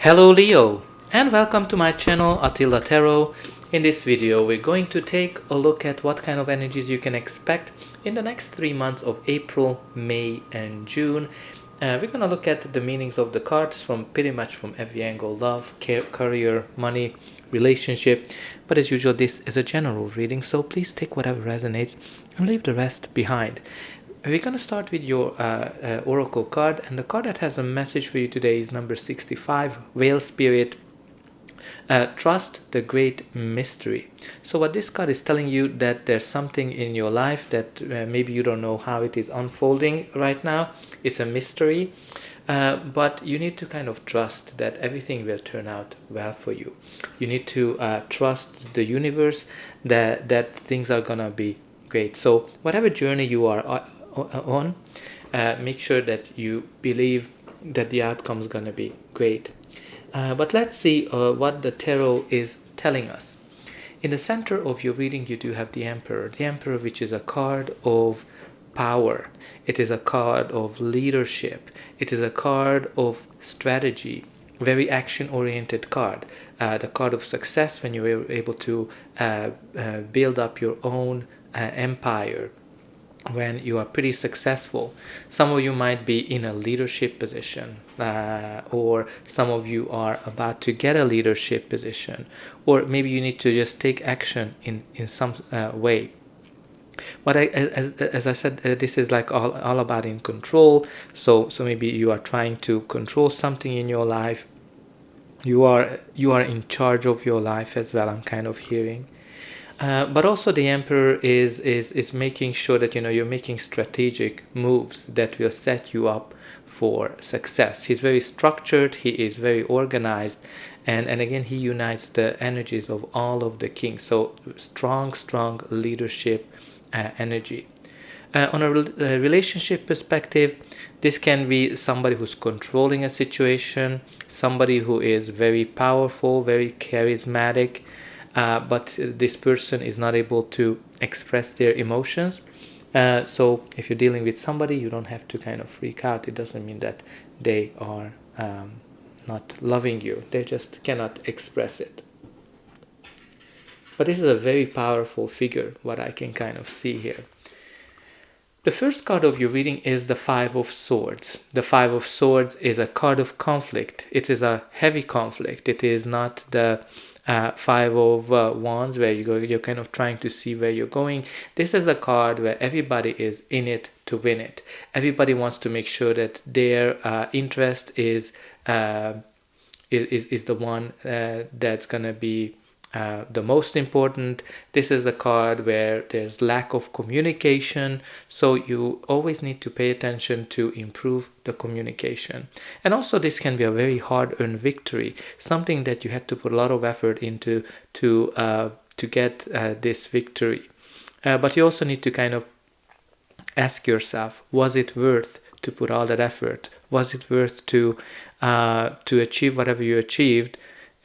Hello Leo, and welcome to my channel Attila Tarot. In this video we're going to take a look at what kind of energies you can expect in the next 3 months of April, May and June. We're going to look at the meanings of the cards from pretty much from every angle: love, career, money, relationship. But as usual, this is a general reading, so please take whatever resonates and leave the rest behind. We're going to start with your oracle card, and the card that has a message for you today is number 65, Whale Spirit. Trust the great mystery. So what this card is telling you, that there's something in your life that maybe you don't know how it is unfolding right now. It's a mystery, but you need to kind of trust that everything will turn out well for you. You need to trust the universe that things are gonna be great. So whatever journey you are on, make sure that you believe that the outcome is gonna be great. But let's see what the tarot is telling us. In the center of your reading, you do have the Emperor. The Emperor, which is a card of power. It is a card of leadership. It is a card of strategy. Very action-oriented card. The card of success, when you're able to build up your own empire, when you are pretty successful. Some of you might be in a leadership position, or some of you are about to get a leadership position, or maybe you need to just take action in some way. But as I said, this is like all about in control. So maybe you are trying to control something in your life. You are in charge of your life as well, I'm kind of hearing. But also the Emperor is making sure that you're making strategic moves that will set you up for success. He's very structured, he is very organized, and again he unites the energies of all of the kings. So strong leadership energy. On a relationship perspective, this can be somebody who's controlling a situation, somebody who is very powerful, very charismatic, but this person is not able to express their emotions. So if you're dealing with somebody, you don't have to kind of freak out. It doesn't mean that they are not loving you. They just cannot express it. But this is a very powerful figure, what I can kind of see here. The first card of your reading is the Five of Swords. The Five of Swords is a card of conflict. It is a heavy conflict. It is not the Five of Wands where you're kind of trying to see where you're going. This is a card where everybody is in it to win it. Everybody wants to make sure that their interest is the one that's gonna be the most important. This is a card where there's lack of communication, so you always need to pay attention to improve the communication. And also this can be a very hard-earned victory, something that you had to put a lot of effort into to get this victory. But you also need to kind of ask yourself, was it worth to put all that effort? Was it worth to achieve whatever you achieved?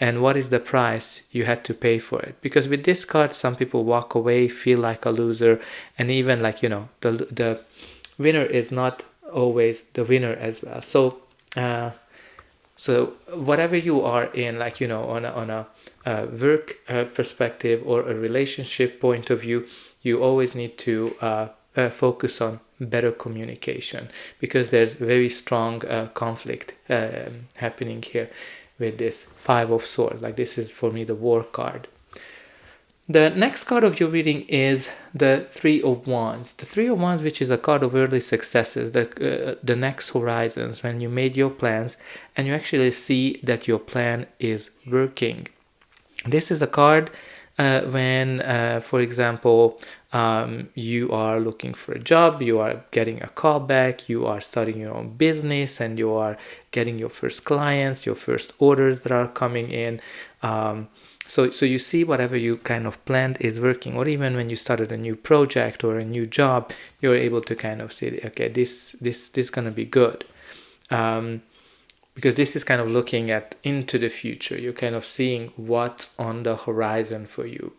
And what is the price you had to pay for it? Because with this card, some people walk away, feel like a loser, and even like the winner is not always the winner as well. So whatever you are in, like on a work perspective or a relationship point of view, you always need to focus on better communication, because there's very strong conflict happening here with this Five of Swords. Like, this is for me the war card. The next card of your reading is the Three of Wands. The Three of Wands, which is a card of early successes, the next horizons, when you made your plans and you actually see that your plan is working. This is a card when, for example, you are looking for a job, you are getting a call back, you are starting your own business, and you are getting your first clients, your first orders that are coming in. So you see whatever you kind of planned is working. Or even when you started a new project or a new job, you're able to kind of say, okay, this is gonna be good. Because this is kind of looking into the future. You're kind of seeing what's on the horizon for you.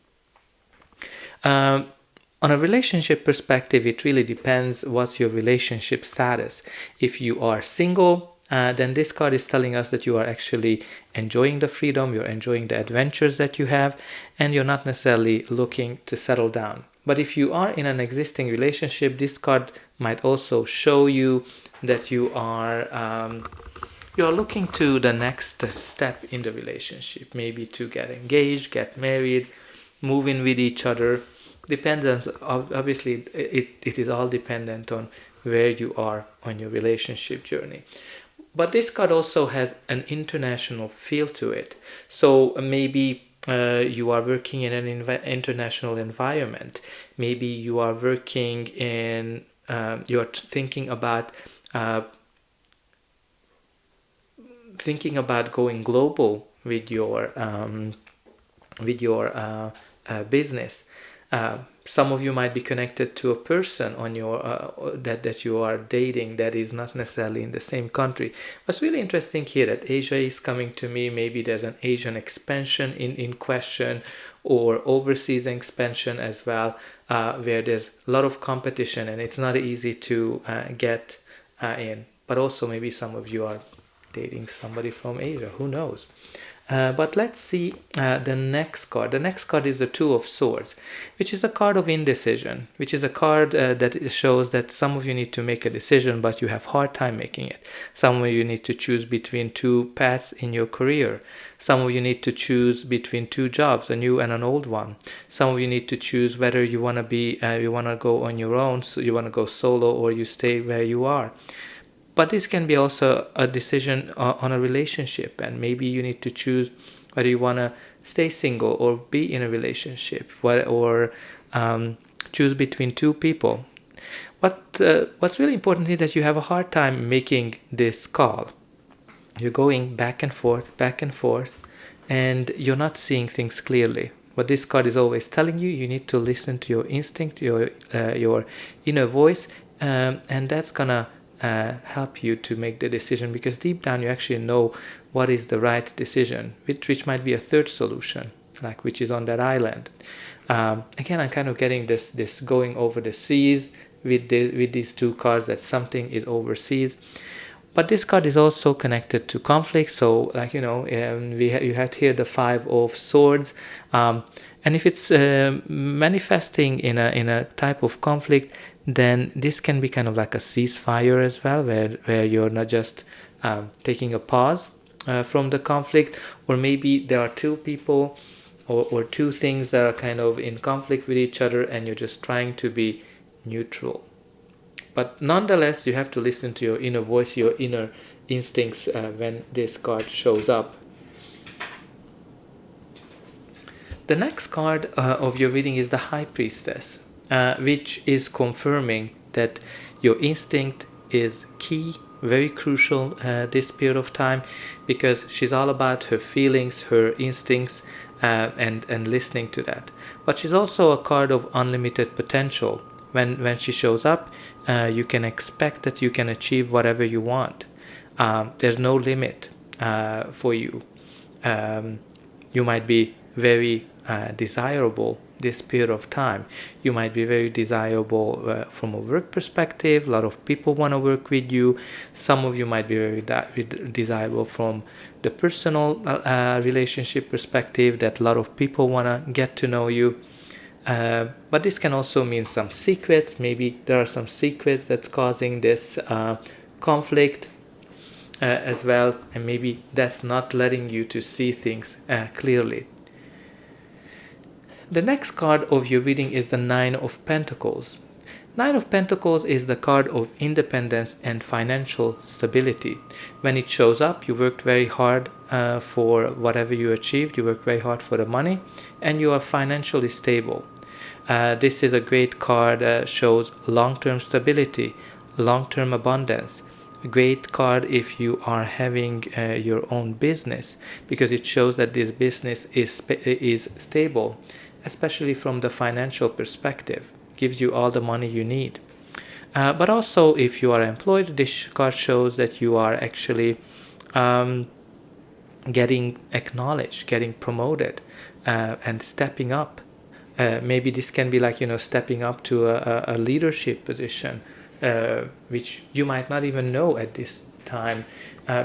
On a relationship perspective, it really depends what's your relationship status. If you are single, then this card is telling us that you are actually enjoying the freedom, you're enjoying the adventures that you have, and you're not necessarily looking to settle down. But if you are in an existing relationship, this card might also show you that you're looking to the next step in the relationship, maybe to get engaged, get married, move in with each other. Dependent, obviously, it is all dependent on where you are on your relationship journey. But this card also has an international feel to it. So maybe you are working in an international environment. Maybe you are working in, you're thinking about going global with your business. Some of you might be connected to a person on your that you are dating that is not necessarily in the same country. What's really interesting here that Asia is coming to me. Maybe there's an Asian expansion in question, or overseas expansion as well, where there's a lot of competition and it's not easy to get in. But also maybe some of you are dating somebody from Asia, who knows. But let's see the next card. The next card is the Two of Swords, which is a card of indecision, which is a card that shows that some of you need to make a decision, but you have hard time making it. Some of you need to choose between two paths in your career. Some of you need to choose between two jobs, a new and an old one. Some of you need to choose whether you want to go on your own, so you want to go solo, or you stay where you are. But this can be also a decision on a relationship, and maybe you need to choose whether you want to stay single or be in a relationship, or choose between two people. What's really important is that you have a hard time making this call. You're going back and forth, and you're not seeing things clearly. What this card is always telling you, you need to listen to your instinct, your inner voice, and that's gonna help you to make the decision, because deep down you actually know what is the right decision, which might be a third solution, like which is on that island. Again, I'm kind of getting this going over the seas with these two cards, that something is overseas. But this card is also connected to conflict. So, like, you have here the Five of Swords, and if it's manifesting in a type of conflict, then this can be kind of like a ceasefire as well, where you're not just taking a pause from the conflict, or maybe there are two people or two things that are kind of in conflict with each other, and you're just trying to be neutral. But nonetheless, you have to listen to your inner voice, your inner instincts when this card shows up. The next card of your reading is the High Priestess, which is confirming that your instinct is key, very crucial this period of time, because she's all about her feelings, her instincts, and listening to that. But she's also a card of unlimited potential. When she shows up, you can expect that you can achieve whatever you want. There's no limit for you. You might be very desirable this period of time. You might be very desirable from a work perspective. A lot of people want to work with you. Some of you might be very desirable from the personal relationship perspective, that a lot of people want to get to know you. But this can also mean some secrets. Maybe there are some secrets that's causing this conflict as well, and maybe that's not letting you to see things clearly. The next card of your reading is the Nine of Pentacles. Nine of Pentacles is the card of independence and financial stability. When it shows up, you worked very hard for whatever you achieved. You worked very hard for the money, and you are financially stable. This is a great card, shows long-term stability, long-term abundance. A great card if you are having your own business, because it shows that this business is stable, especially from the financial perspective. Gives you all the money you need. But also, if you are employed, this card shows that you are actually getting acknowledged, getting promoted, and stepping up. Maybe this can be like, stepping up to a leadership position, which you might not even know at this time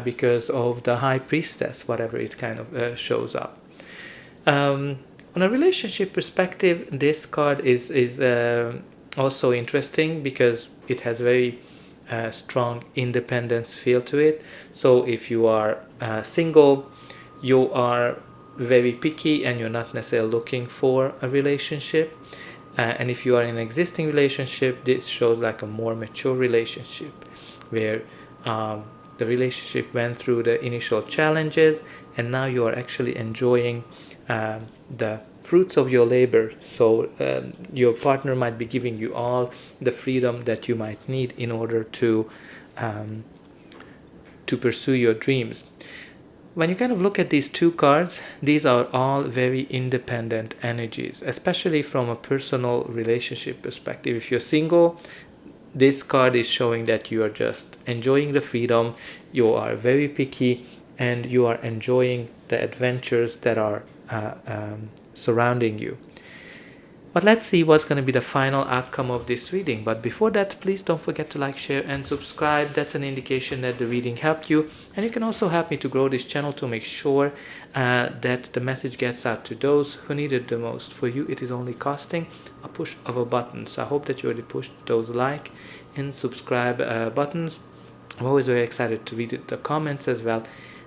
because of the High Priestess, whatever it kind of shows up. On a relationship perspective, this card is also interesting because it has very strong independence feel to it. So if you are single, you are very picky and you're not necessarily looking for a relationship. And if you are in an existing relationship, this shows like a more mature relationship where the relationship went through the initial challenges and now you are actually enjoying the fruits of your labor. So your partner might be giving you all the freedom that you might need in order to pursue your dreams. When you kind of look at these two cards, these are all very independent energies, especially from a personal relationship perspective. If you're single, this card is showing that you are just enjoying the freedom, you are very picky, and you are enjoying the adventures that are surrounding you. But let's see what's going to be the final outcome of this reading. But before that, please don't forget to like, share, and subscribe. That's an indication that the reading helped you. And you can also help me to grow this channel to make sure that the message gets out to those who need it the most. For you, it is only costing a push of a button. So I hope that you already pushed those like and subscribe buttons. I'm always very excited to read the comments as well,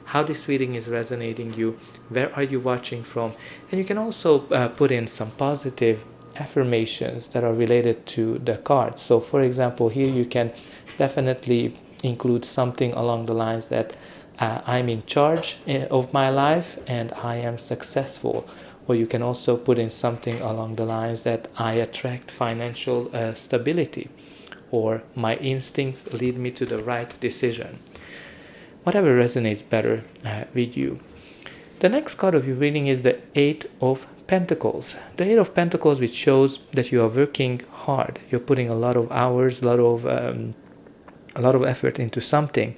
how this reading is resonating you, where are you watching from, and you can also put in some positive affirmations that are related to the cards. So for example, here you can definitely include something along the lines that I'm in charge of my life and I am successful. Or you can also put in something along the lines that I attract financial stability, or my instincts lead me to the right decision. Whatever resonates better with you. The next card of your reading is the Eight of Pentacles. The Eight of Pentacles, which shows that you are working hard. You're putting a lot of hours, a lot of effort into something,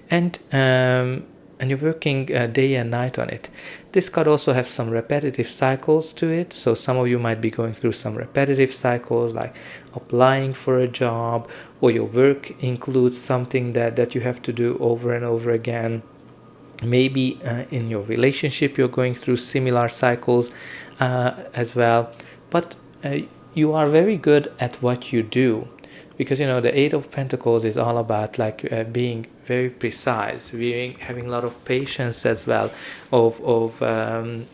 and you're working day and night on it. This card also has some repetitive cycles to it. So some of you might be going through some repetitive cycles, like applying for a job, or your work includes something that you have to do over and over again. Maybe in your relationship you're going through similar cycles as well, but you are very good at what you do, because the Eight of Pentacles is all about like being very precise, having a lot of patience as well, of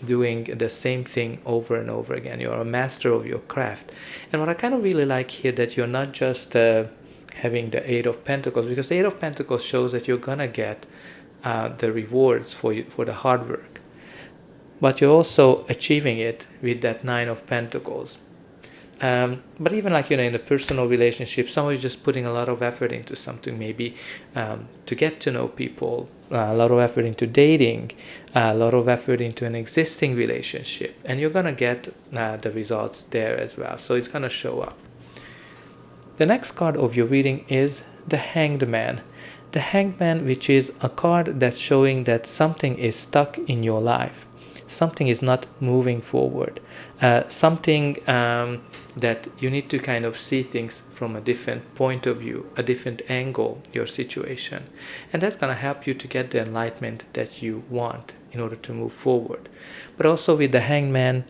doing the same thing over and over again. You're a master of your craft. And what I kind of really like here, that you're not just having the Eight of Pentacles, because the Eight of Pentacles shows that you're gonna get the rewards for the hard work, but you're also achieving it with that Nine of Pentacles. But even like in a personal relationship, somebody's just putting a lot of effort into something, maybe to get to know people, a lot of effort into dating, a lot of effort into an existing relationship, and you're gonna get the results there as well. So it's gonna show up. The next card of your reading is the Hanged Man. The Hanged Man, which is a card that's showing that something is stuck in your life. Something is not moving forward. Something that you need to kind of see things from a different point of view, a different angle, your situation. And that's going to help you to get the enlightenment that you want in order to move forward. But also with the Hanged Man,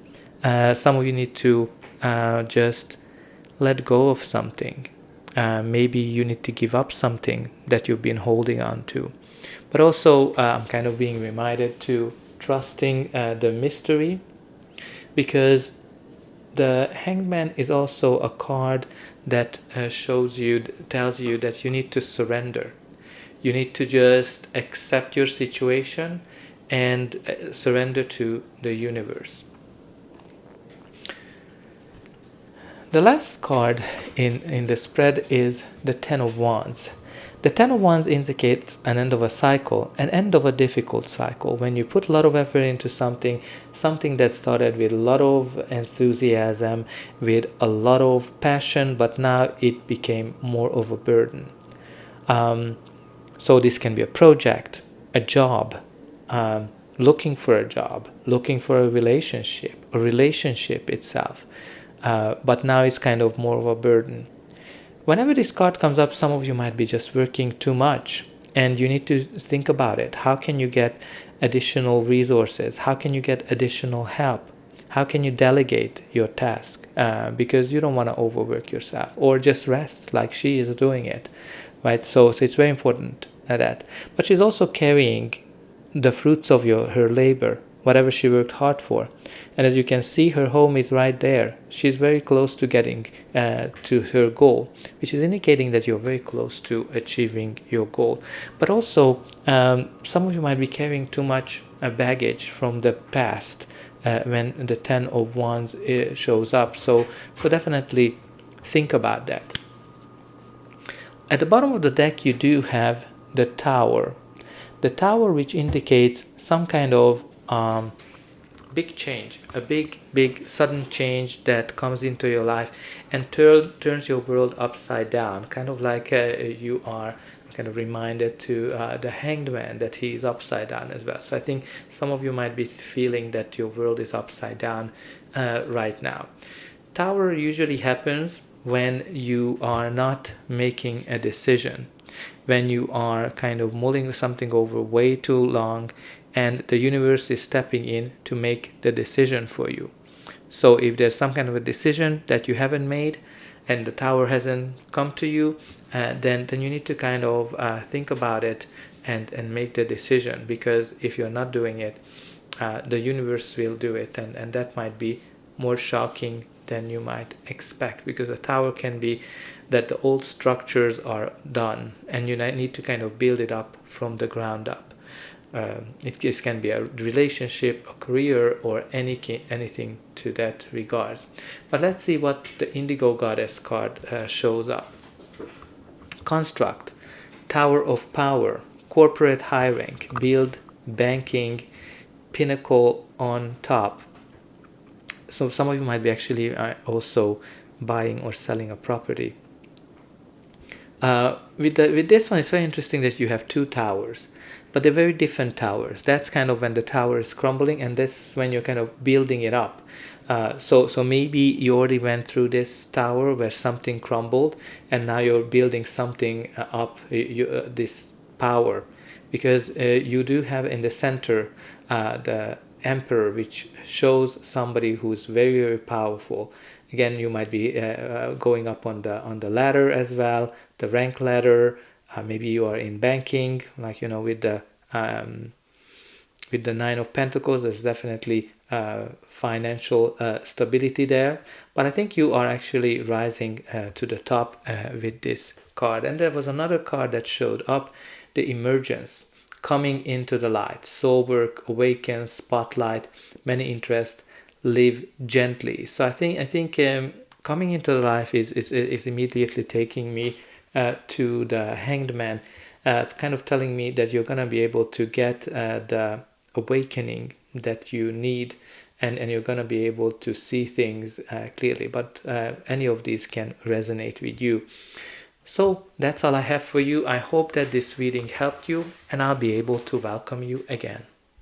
some of you need to just let go of something. Maybe you need to give up something that you've been holding on to. But also I'm kind of being reminded to trusting the mystery, because the Hanged Man is also a card that tells you that you need to surrender. You need to just accept your situation and surrender to the universe. The last card in the spread is the Ten of Wands. The Ten of Wands indicates an end of a cycle, an end of a difficult cycle. When you put a lot of effort into something that started with a lot of enthusiasm, with a lot of passion, but now it became more of a burden. So this can be a project, a job, looking for a job, looking for a relationship itself. But now it's kind of more of a burden. Whenever this card comes up, some of you might be just working too much, and you need to think about it. How can you get additional resources? How can you get additional help? How can you delegate your task? Because you don't want to overwork yourself, or just rest like she is doing it, right? So it's very important that. But she's also carrying the fruits of her labor, whatever she worked hard for. And as you can see, her home is right there. She's very close to getting to her goal, which is indicating that you're very close to achieving your goal. But also, some of you might be carrying too much baggage from the past when the 10 of Wands shows up. So definitely think about that. At the bottom of the deck, you do have the Tower. The Tower, which indicates some kind of big change, a big sudden change that comes into your life and turns your world upside down, kind of like you are kind of reminded to the Hanged Man that he is upside down as well. So I think some of you might be feeling that your world is upside down right now. Tower usually happens when you are not making a decision, when you are kind of mulling something over way too long, and the universe is stepping in to make the decision for you. So if there's some kind of a decision that you haven't made and the Tower hasn't come to you, then you need to kind of think about it and make the decision, because if you're not doing it, the universe will do it, and that might be more shocking than you might expect, because the Tower can be that the old structures are done and you need to kind of build it up from the ground up. It can be a relationship, a career, or anything to that regards. But let's see what the Indigo Goddess card shows up. Construct, Tower of Power, corporate high rank, build, banking, pinnacle on top. So some of you might be actually also buying or selling a property. With this one, it's very interesting that you have two towers, but they're very different towers. That's kind of when the tower is crumbling, and this when you're kind of building it up. So maybe you already went through this tower where something crumbled, and now you're building something up, this power, because you do have in the center the Emperor, which shows somebody who's very, very powerful. Again, you might be going up on the ladder as well, the rank ladder. Maybe you are in banking, like with the Nine of Pentacles. There's definitely financial stability there. But I think you are actually rising to the top with this card. And there was another card that showed up, the Emergence, coming into the light. Soul work, awaken, spotlight, many interests, live gently. So I think coming into life is immediately taking me to the Hanged Man, kind of telling me that you're gonna be able to get the awakening that you need, and you're gonna be able to see things clearly. But any of these can resonate with you. So that's all I have for you. I hope that this reading helped you, and I'll be able to welcome you again.